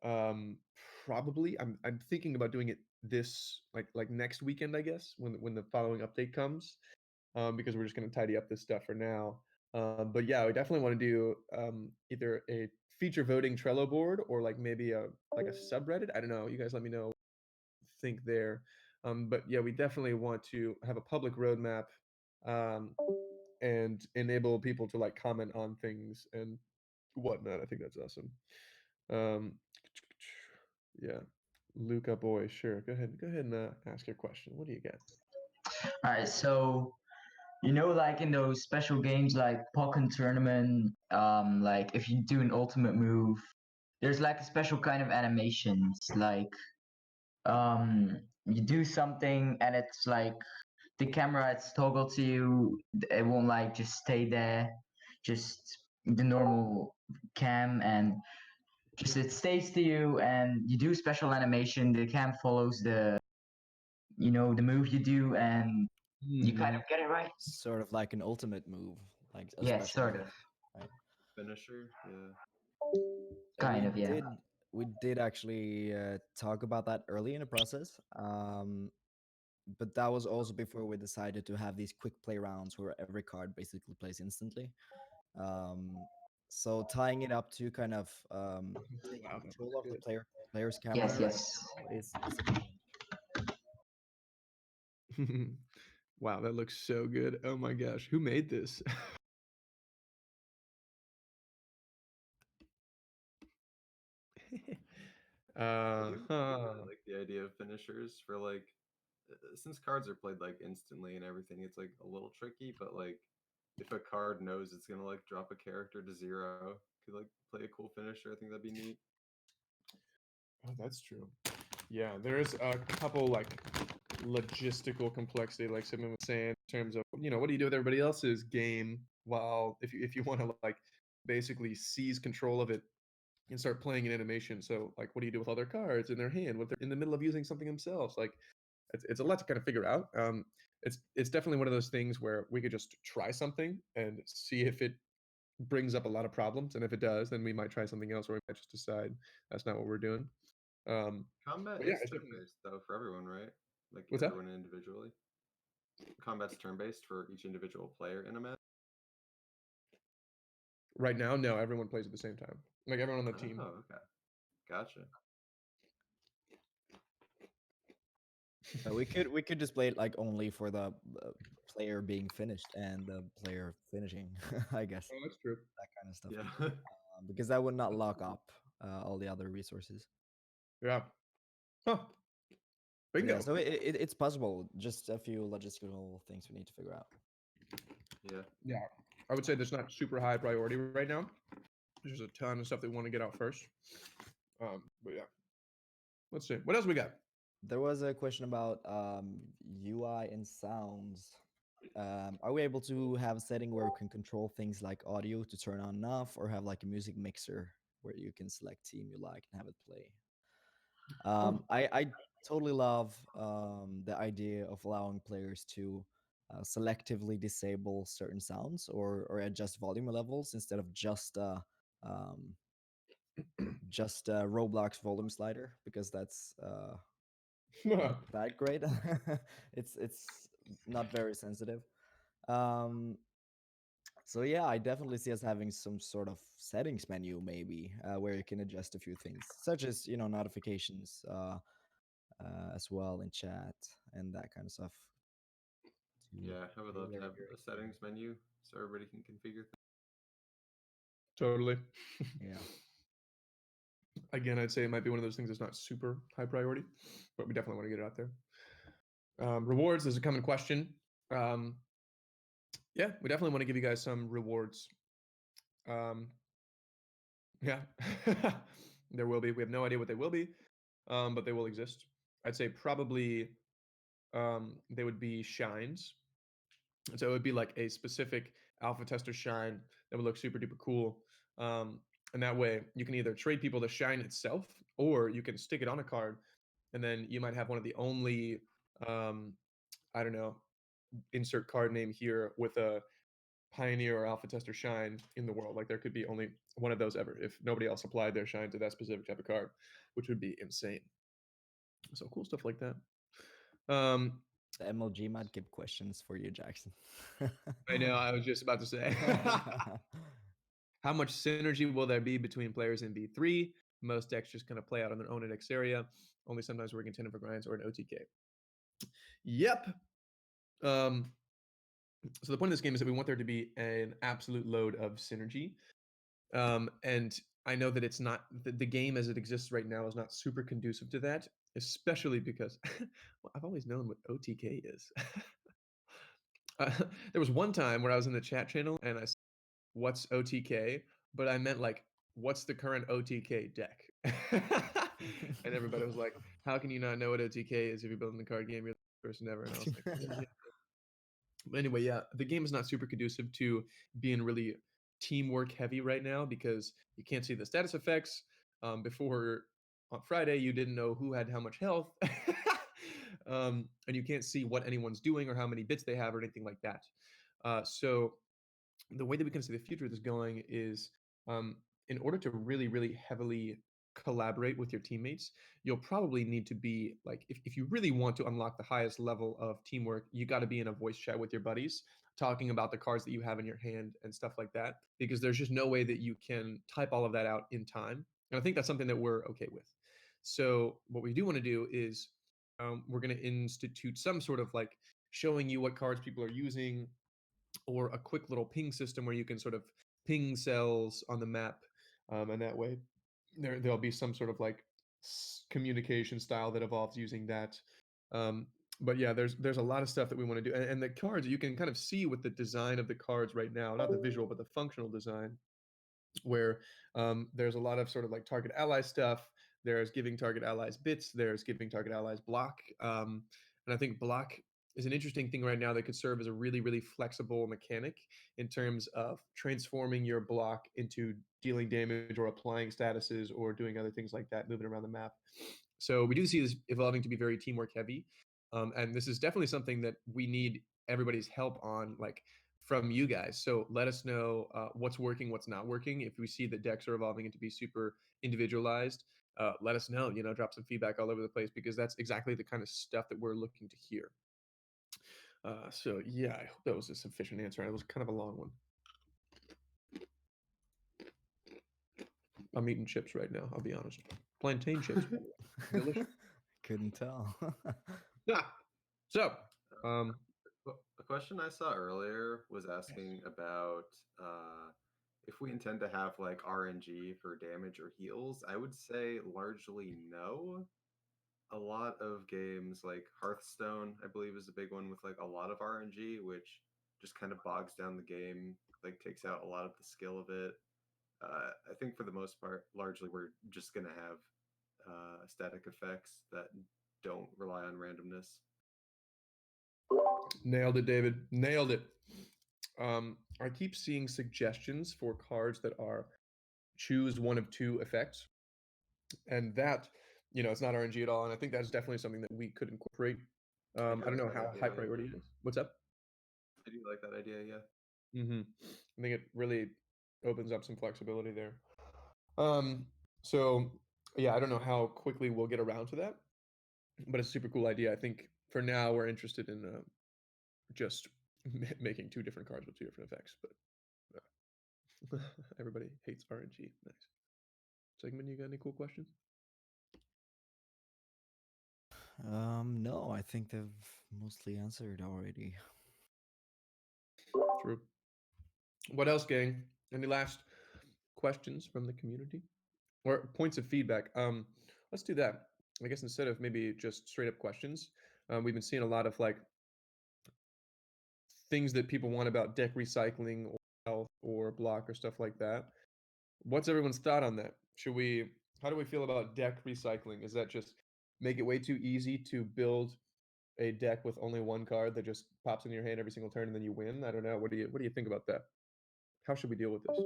Um, Probably. I'm thinking about doing it this like next weekend, I guess, when the following update comes. Because we're just going to tidy up this stuff for now. But yeah, we definitely want to do either a feature voting Trello board or like maybe a subreddit. I don't know. You guys let me know. Think there. But yeah, we definitely want to have a public roadmap um, and enable people to like comment on things and whatnot. I think that's awesome. Um, yeah, Luca boy, sure. Go ahead. Go ahead and ask your question. What do you got? All right, so like in those special games like Pokken Tournament, like if you do an ultimate move, there's like a special kind of animations, like you do something and it's like the camera it's toggled to you, it won't like just stay there, just the normal cam, and just it stays to you, and you do special animation, the cam follows the the move you do, and you kind of get it right. Sort of like an ultimate move, like a Yes, special sort move, of. right? Finisher. Yeah. Yeah, Kind of, yeah. we did actually talk about that early in the process. But that was also before we decided to have these quick play rounds where every card basically plays instantly. Um, so tying it up to kind of taking Wow, that control looks of the good. player's Yes, camera as yes. well is a challenge. Wow, that looks so good. Oh my gosh, who made this? I do Huh. really like the idea of finishers for like since cards are played like instantly and everything, it's like a little tricky, but like if a card knows it's gonna like drop a character to 0, could like play a cool finisher. I think that'd be neat. Oh, that's true. Yeah, there's a couple like logistical complexity, like someone was saying, in terms of what do you do with everybody else's game while if you want to like basically seize control of it and start playing an animation. So like, what do you do with other cards in their hand? What if they're in the middle of using something themselves? Like, it's a lot to kind of figure out. It's definitely one of those things where we could just try something and see if it brings up a lot of problems, and if it does, then we might try something else, or we might just decide that's not what we're doing. Combat But yeah, is it's turn definitely. based though for everyone, right? Like What's that? everyone individually. Combat's turn based for each individual player in a match. Right now, no, everyone plays at the same time. Like everyone on the team. Oh, okay, gotcha. We could just play it like only for the player being finished and the player finishing, I guess, Oh, that's true. that kind of stuff, Yeah. because that would not lock up all the other resources. Yeah. Huh. So Bingo. yeah, so it's possible. Just a few logistical things we need to figure out. Yeah. Yeah. I would say that's not super high priority right now. There's a ton of stuff they want to get out first. But yeah. Let's see. What else we got? There was a question about UI and sounds. Are we able to have a setting where we can control things like audio to turn on and off, or have like a music mixer where you can select theme you like and have it play? I totally love the idea of allowing players to selectively disable certain sounds or adjust volume levels instead of um, just a Roblox volume slider, because that's not that great. It's not very sensitive. Um, so yeah, I definitely see us having some sort of settings menu maybe where you can adjust a few things, such as notifications as well in chat and that kind of stuff. Yeah, I would be love to very, have very a settings menu so everybody can configure things. Totally. Yeah. Again, I'd say it might be one of those things that's not super high priority, but we definitely want to get it out there. Rewards is a common question. Yeah, we definitely want to give you guys some rewards. Yeah, there will be. We have no idea what they will be, but they will exist. I'd say probably they would be shines. And so it would be like a specific alpha tester shine that would look super duper cool. And that way you can either trade people the shine itself, or you can stick it on a card, and then you might have one of the only, I don't know, insert card name here with a Pioneer or Alpha Tester shine in the world. Like there could be only one of those ever if nobody else applied their shine to that specific type of card, which would be insane. So cool stuff like that. The MLG might give questions for you, Jackson. I know. I was just about to say. How much synergy will there be between players in V3? Most decks just kind of play out on their own in Xeria. Only sometimes we're contending for grinds or an OTK. Yep. So the point of this game is that we want there to be an absolute load of synergy. And I know that it's not the game as it exists right now is not super conducive to that, especially because well, I've always known what OTK is. There was one time where I was in the chat channel and I said, "What's OTK?" But I meant like, "What's the current OTK deck?" And everybody was like, "How can you not know what OTK is if you're building the card game? You're the first person ever." And I was like, "Well, yeah." But anyway, yeah, the game is not super conducive to being really teamwork heavy right now because you can't see the status effects. Before on Friday, you didn't know who had how much health, and you can't see what anyone's doing or how many bits they have or anything like that. So the way that we can see the future of this going is in order to really, really heavily collaborate with your teammates, you'll probably need to be like, if you really want to unlock the highest level of teamwork, you got to be in a voice chat with your buddies, talking about the cards that you have in your hand and stuff like that, because there's just no way that you can type all of that out in time. And I think that's something that we're okay with. So what we do want to do is we're going to institute some sort of like showing you what cards people are using, or a quick little ping system where you can sort of ping cells on the map, and that way there'll be some sort of like communication style that evolves using that. But yeah, there's a lot of stuff that we want to do, and the cards you can kind of see with the design of the cards right now, not the visual but the functional design, where there's a lot of sort of like target ally stuff. There's giving target allies bits. There's giving target allies block. And I think block is an interesting thing right now that could serve as a really, really flexible mechanic in terms of transforming your block into dealing damage or applying statuses or doing other things like that, moving around the map. So we do see this evolving to be very teamwork heavy. And this is definitely something that we need everybody's help on, like from you guys. So let us know what's working, what's not working. If we see that decks are evolving into be super individualized, let us know. Drop some feedback all over the place, because that's exactly the kind of stuff that we're looking to hear. So yeah, I hope that was a sufficient answer. It was kind of a long one. I'm eating chips right now. I'll be honest. Plantain chips. Delicious. Couldn't tell. Yeah. So, A question I saw earlier was asking about if we intend to have like RNG for damage or heals. I would say largely no. A lot of games like Hearthstone, I believe, is a big one with like a lot of RNG, which just kind of bogs down the game, like takes out a lot of the skill of it. I think for the most part, largely we're just gonna have static effects that don't rely on randomness. Nailed it, David. Nailed it. I keep seeing suggestions for cards that are choose one of two effects, and that it's not RNG at all. And I think that's definitely something that we could incorporate. I don't know like that how idea, high yeah. priority it is. What's up? I do like that idea, yeah. I think it really opens up some flexibility there. So yeah, I don't know how quickly we'll get around to that, but it's a super cool idea. I think for now we're interested in just making two different cards with two different effects, but everybody hates RNG. Nice. Segment, you got any cool questions? No, I think they've mostly answered already. True. What else, gang? Any last questions from the community or points of feedback? Let's do that. I guess instead of maybe just straight up questions, we've been seeing a lot of like things that people want about deck recycling or health or block or stuff like that. What's everyone's thought on that? How do we feel about deck recycling? Is that just make it way too easy to build a deck with only one card that just pops in your hand every single turn and then you win? I don't know. What do you think about that? How should we deal with this?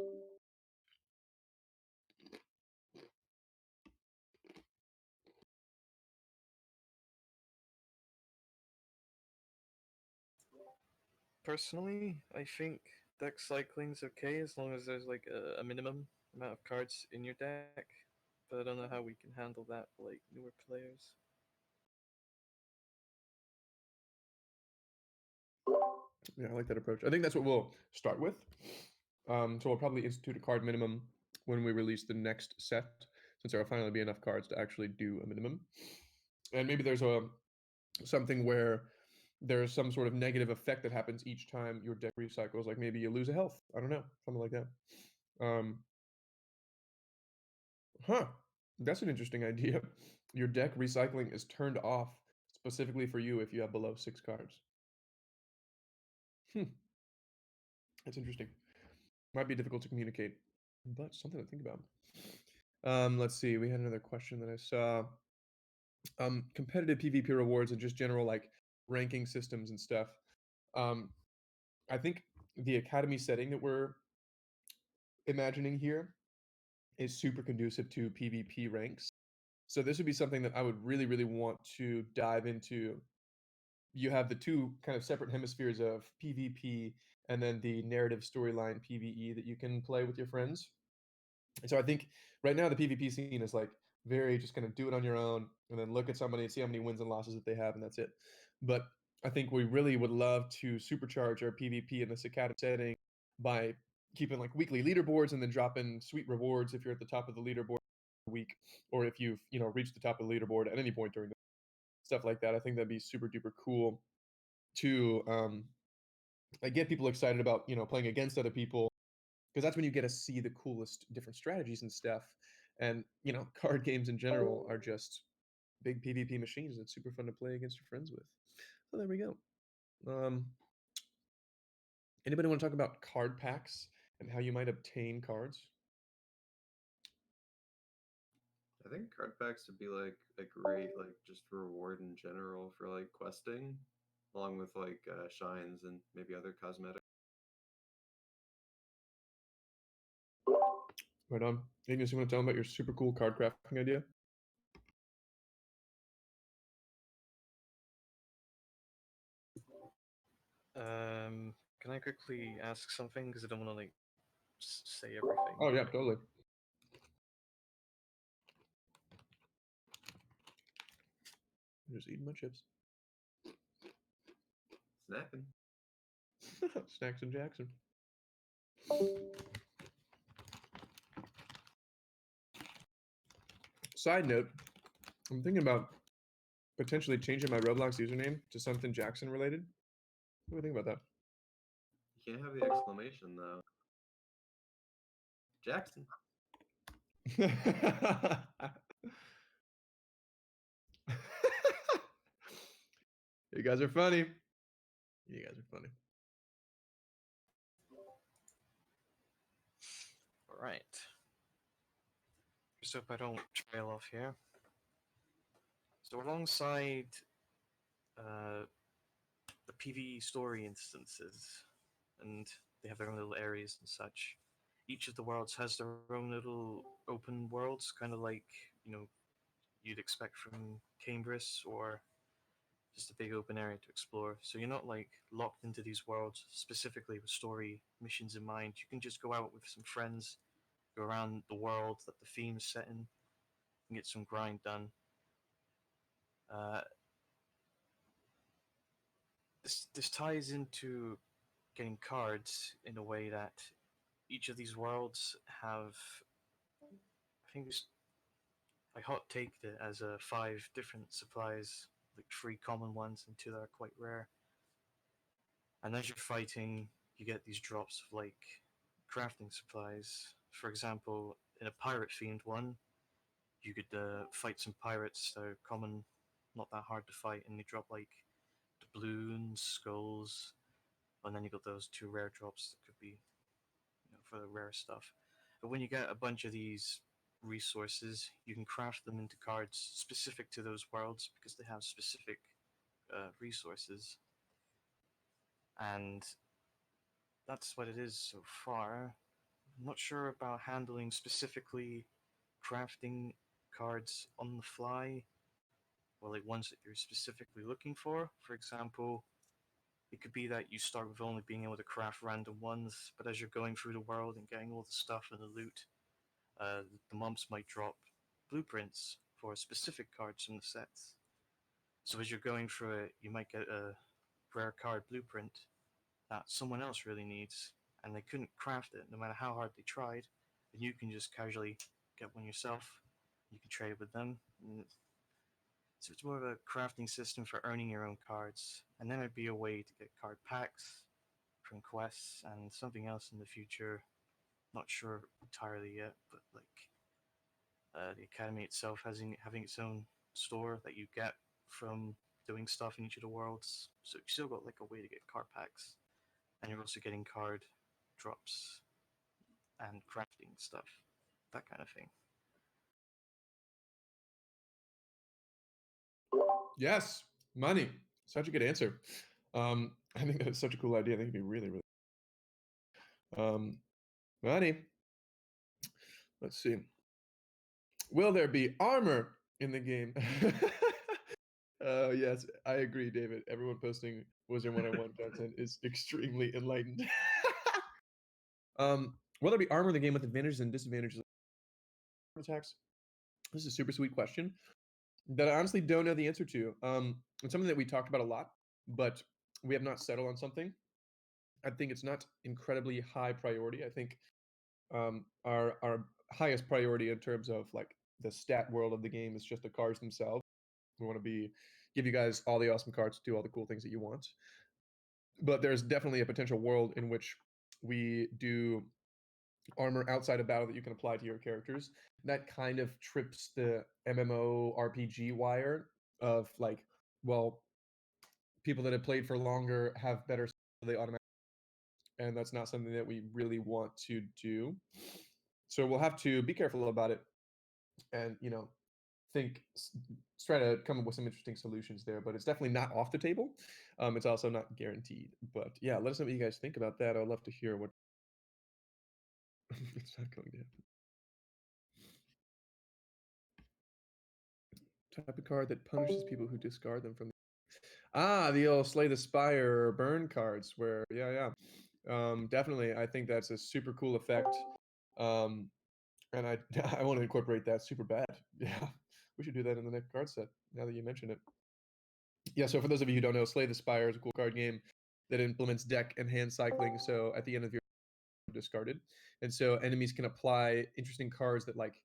Personally, I think deck cycling's okay as long as there's like a minimum amount of cards in your deck. But I don't know how we can handle that for like newer players. Yeah, I like that approach. I think that's what we'll start with. So we'll probably institute a card minimum when we release the next set, since there will finally be enough cards to actually do a minimum. And maybe there's something where there's some sort of negative effect that happens each time your deck recycles. Like maybe you lose a health. I don't know, something like that. That's an interesting idea. Your deck recycling is turned off specifically for you if you have below 6 cards. That's interesting. Might be difficult to communicate, but something to think about. Let's see. We had another question that I saw. Competitive PvP rewards and just general like ranking systems and stuff. I think the academy setting that we're imagining here is super conducive to PvP ranks. So this would be something that I would really, really want to dive into. You have the two kind of separate hemispheres of PvP and then the narrative storyline PvE that you can play with your friends. And so I think right now the PvP scene is like very just kind of do it on your own and then look at somebody and see how many wins and losses that they have and that's it. But I think we really would love to supercharge our PvP in this academy setting by keeping like weekly leaderboards and then dropping sweet rewards if you're at the top of the leaderboard week or if you've reached the top of the leaderboard at any point during the stuff like that. I think that'd be super duper cool to like get people excited about playing against other people because that's when you get to see the coolest different strategies and stuff. And card games in general are just big PvP machines. It's super fun to play against your friends with. So there we go. Anybody want to talk about card packs and how you might obtain cards? I think card packs would be like a great like just reward in general for like questing, along with like shines and maybe other cosmetics. Right on. Ignis, you want to tell them about your super cool card crafting idea? Can I quickly ask something? Because I don't want to like say everything. Oh yeah, totally. I'm just eating my chips. Snacking. Snacks and Jackson. Side note, I'm thinking about potentially changing my Roblox username to something Jackson related. What do you think about You can't have the exclamation though. Jackson. that? You guys are funny. You guys are funny. All right. Just hope I don't trail off here. So alongside uh, the PvE story instances, and they have their own little areas and such. Each of the worlds has their own little open worlds, kind of like you know you'd expect from Cambris, or just a big open area to explore. So you're not like locked into these worlds specifically with story missions in mind. You can just go out with some friends, go around the world that the theme's set in, and get some grind done. Uh, this ties into getting cards in a way that each of these worlds have. I think I hot taked it as 5 different supplies, like 3 common ones and 2 that are quite rare. And as you're fighting, you get these drops of like crafting supplies. For example, in a pirate themed one, you could fight some pirates that are common, not that hard to fight, and they drop like doubloons, skulls, and then you got those 2 rare drops that could be for the rare stuff. But when you get a bunch of these resources, you can craft them into cards specific to those worlds because they have specific resources. And that's what it is so far. I'm not sure about handling specifically crafting cards on the fly, or like ones that you're specifically looking for. For example, it could be that you start with only being able to craft random ones, but as you're going through the world and getting all the stuff and the loot, the mobs might drop blueprints for specific cards from the sets. So as you're going through it, you might get a rare card blueprint that someone else really needs, and they couldn't craft it no matter how hard they tried, and you can just casually get one yourself. You can trade with them. So it's more of a crafting system for earning your own cards, and then it'd be a way to get card packs from quests and something else in the future. Not sure entirely yet, but like the academy itself having its own store that you get from doing stuff in each of the worlds. So you still got like a way to get card packs, and you're also getting card drops and crafting stuff, that kind of thing. Yes, money. Such a good answer. I think that's such a cool idea. I think it'd be really, really. Money. Let's see. Will there be armor in the game? Yes, I agree, David. Everyone posting Wizard 101 content is extremely enlightened. Will there be armor in the game with advantages and disadvantages of attacks? This is a super sweet question that I honestly don't know the answer to. It's something that we talked about a lot, but we have not settled on something. I think it's not incredibly high priority. I think our highest priority in terms of like the stat world of the game is just the cards themselves. We want to give you guys all the awesome cards to do all the cool things that you want. But there's definitely a potential world in which we do armor outside of battle that you can apply to your characters. That kind of trips the MMO RPG wire of like, well, people that have played for longer have better, they automatically, and that's not something that we really want to do. So we'll have to be careful about it, and try to come up with some interesting solutions there. But it's definitely not off the table. It's also not guaranteed. But yeah, let us know what you guys think about that. I'd love to hear what. It's not going to happen. Type of card that punishes people who discard them from. The old Slay the Spire or burn cards, where yeah. Definitely, I think that's a super cool effect. And I I want to incorporate that super bad. Yeah, we should do that in the next card set. Now that you mention it. Yeah. So for those of you who don't know, Slay the Spire is a cool card game that implements deck and hand cycling. So at the end of your discarded, and so enemies can apply interesting cards that like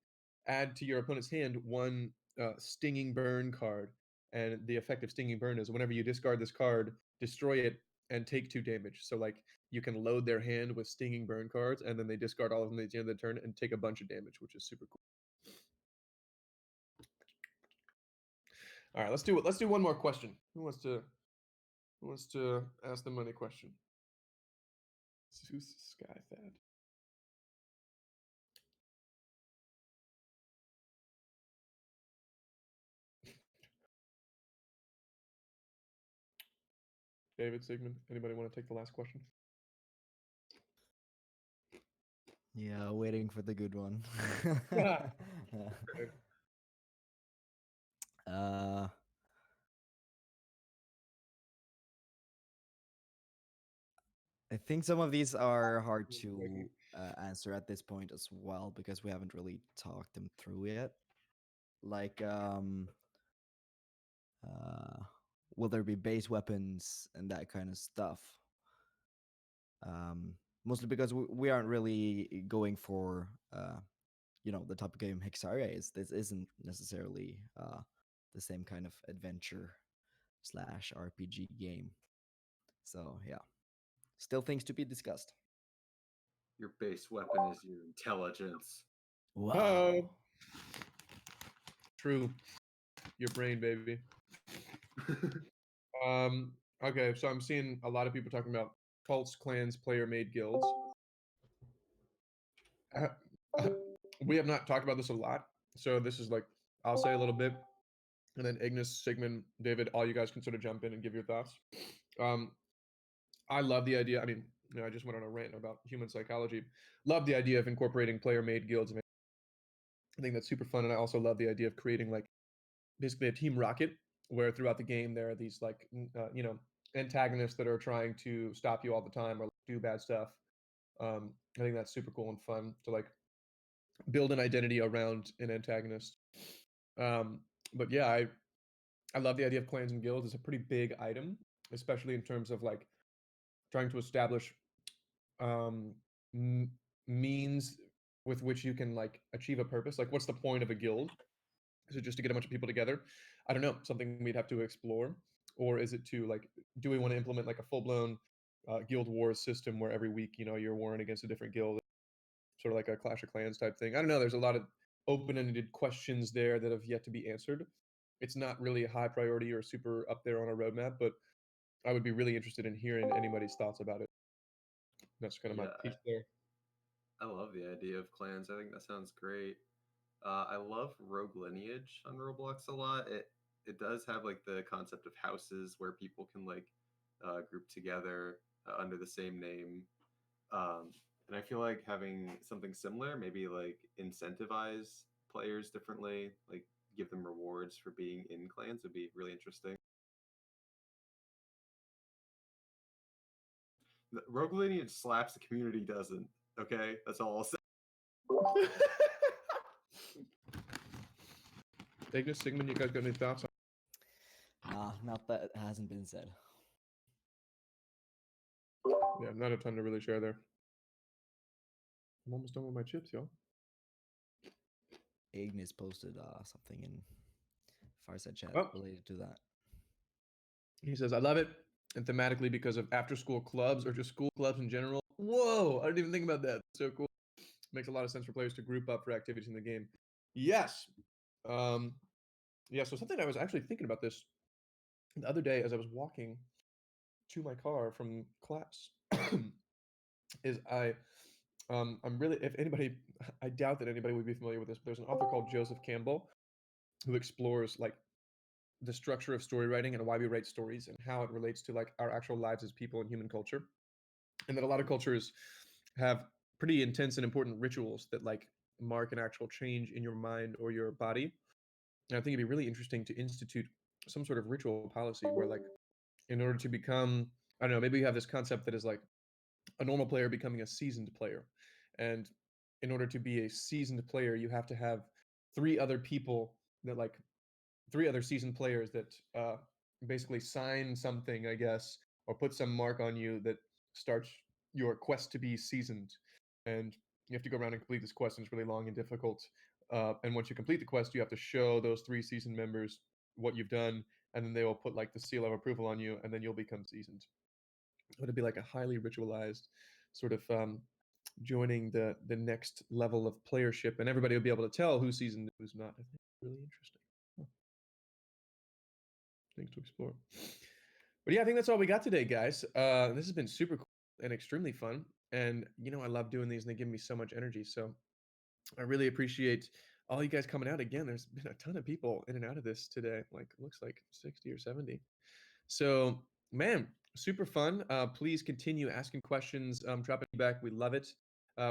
add to your opponent's hand one stinging burn card, and the effect of stinging burn is whenever you discard this card, destroy it and take 2 damage. So like you can load their hand with stinging burn cards, and then they discard all of them at the end of the turn and take a bunch of damage, which is super cool. All right, let's do one more question. Who wants to ask the money question? Zeus Skythad. David, Sigmund, anybody want to take the last question? Yeah, waiting for the good one. uh, I think some of these are hard to answer at this point as well because we haven't really talked them through yet. Like, uh, will there be base weapons and that kind of stuff? Mostly because we aren't really going for, the type of game Hexaria is. This isn't necessarily the same kind of adventure slash RPG game. So yeah, still things to be discussed. Your base weapon is your intelligence. Wow. True. Your brain, baby. Okay, so I'm seeing a lot of people talking about cults, clans, player-made guilds. We have not talked about this a lot, so this is like I'll say a little bit, and then Ignis, Sigmund, David, all you guys can sort of jump in and give your thoughts. I love the idea. I mean, I just went on a rant about human psychology. Love the idea of incorporating player-made guilds. I think that's super fun, and I also love the idea of creating like basically a Team Rocket, where throughout the game there are these like antagonists that are trying to stop you all the time or do bad stuff. I think that's super cool and fun to like build an identity around an antagonist. But yeah, I love the idea of clans and guilds. It's a pretty big item, especially in terms of like trying to establish um, means with which you can like achieve a purpose. Like, what's the point of a guild? Is it just to get a bunch of people together? I don't know. Something we'd have to explore, or is it to like, do we want to implement like a full blown guild wars system where every week you're warring against a different guild, sort of like a Clash of Clans type thing? I don't know. There's a lot of open-ended questions there that have yet to be answered. It's not really a high priority or super up there on a roadmap, but I would be really interested in hearing anybody's thoughts about it. That's kind of my Yeah, piece there. I love the idea of clans. I think that sounds great. I love Rogue Lineage on Roblox a lot. It does have like the concept of houses where people can like group together under the same name. And I feel like having something similar, maybe like incentivize players differently, like give them rewards for being in clans would be really interesting. The Rogue Lineage slaps, the community doesn't. Okay, that's all I'll say. Ignis, Sigmund, you guys got any thoughts? Nah, not that hasn't been said. Yeah, not a ton to really share there. I'm almost done with my chips, y'all. Ignis posted something in Fireside chat Oh. related to that. He says, I love it. And thematically because of after school clubs or just school clubs in general. Whoa, I didn't even think about that. So cool. Makes a lot of sense for players to group up for activities in the game. Yes. So something I was actually thinking about this the other day as I was walking to my car from class is I'm really, if anybody, I doubt that anybody would be familiar with this, but there's an author called Joseph Campbell who explores like the structure of story writing and why we write stories and how it relates to like our actual lives as people and human culture. And that a lot of cultures have pretty intense and important rituals that like mark an actual change in your mind or your body. And I think it'd be really interesting to institute some sort of ritual policy where like in order to become, I don't know, maybe you have this concept that is like a normal player becoming a seasoned player. And in order to be a seasoned player, you have to have three other people that like three other seasoned players that basically sign something, I guess, or put some mark on you that starts your quest to be seasoned. And you have to go around and complete this quest, and it's really long and difficult. And once you complete the quest, you have to show those three seasoned members what you've done, and then they will put like the seal of approval on you, and then you'll become seasoned. It would be like a highly ritualized sort of joining the next level of playership, and everybody will be able to tell who's seasoned and who's not. I think it's really interesting. Things to explore. But yeah, I think that's all we got today, guys. This has been super cool and extremely fun. And I love doing these, and they give me so much energy. So I really appreciate all you guys coming out again. There's been a ton of people in and out of this today. Like looks like 60 or 70. So man, super fun. Please continue asking questions, dropping feedback. We love it.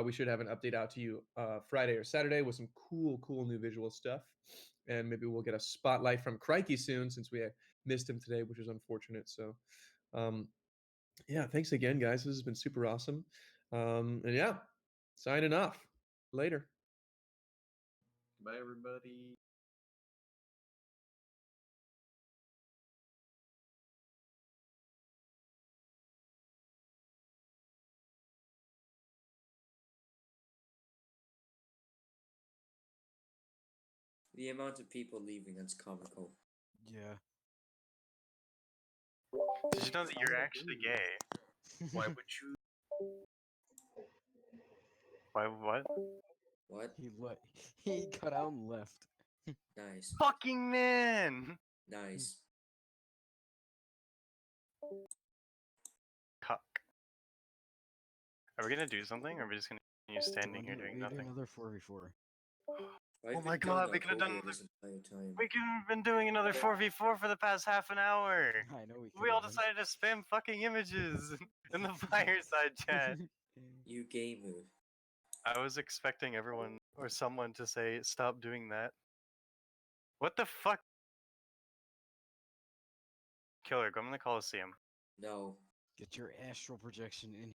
We should have an update out to you Friday or Saturday with some cool new visual stuff. And maybe we'll get a spotlight from Crikey soon since we missed him today, which is unfortunate. So, yeah, thanks again, guys. This has been super awesome. And yeah, signing off. Later. Bye, everybody. The amount of people leaving, that's comical. Yeah. Did you know that you're actually gay? Why would you? Why? What? What? He cut out and left. Nice. Fucking man! Nice. Cuck. Are we gonna do something, or are we just gonna continue standing here doing We do nothing? another 4v4. I've Oh been my doing God, we that could've done whole another- this entire time. We could have been doing another 4v4 for the past half an hour. I know We all could've. decided to spam fucking images in the Fireside chat. You gamer. I was expecting everyone or someone to say, stop doing that. What the fuck? Killer, go in the Coliseum. No. Get your astral projection in